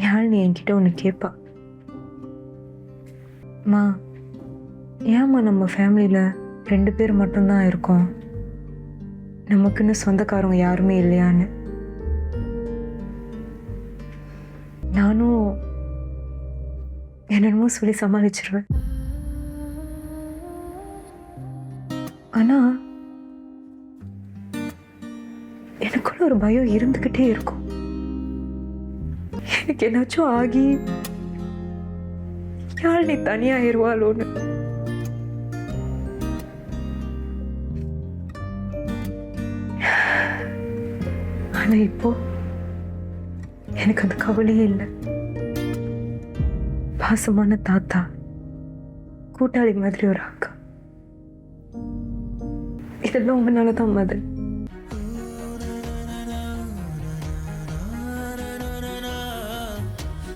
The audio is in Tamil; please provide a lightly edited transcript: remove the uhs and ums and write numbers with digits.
யாழ்னி என்கிட்ட ஒன்று கேட்பா. அம்மா, ஏம்மா நம்ம ஃபேமிலியில் 2 பேர் மட்டும்தான் இருக்கோம், நமக்குன்னு சொந்தக்காரங்க யாருமே இல்லையான்னு. நானும் என்னென்னமோ சொல்லி சமாளிச்சிருவேன். ஆனா எனக்குள்ள ஒரு பயம் இருந்துகிட்டே இருக்கும். எனக்கு என்னாச்சும் ஆகி யாழ்னி தனியாயிருவாளோன்னு. ஆனா இப்போ எனக்கு அந்த கவலையே இல்லை. பாசமான தாத்தா, கூட்டாளி மாதிரி ஒரு அக்கா, இதெல்லாம் உங்களால தான் மதன்.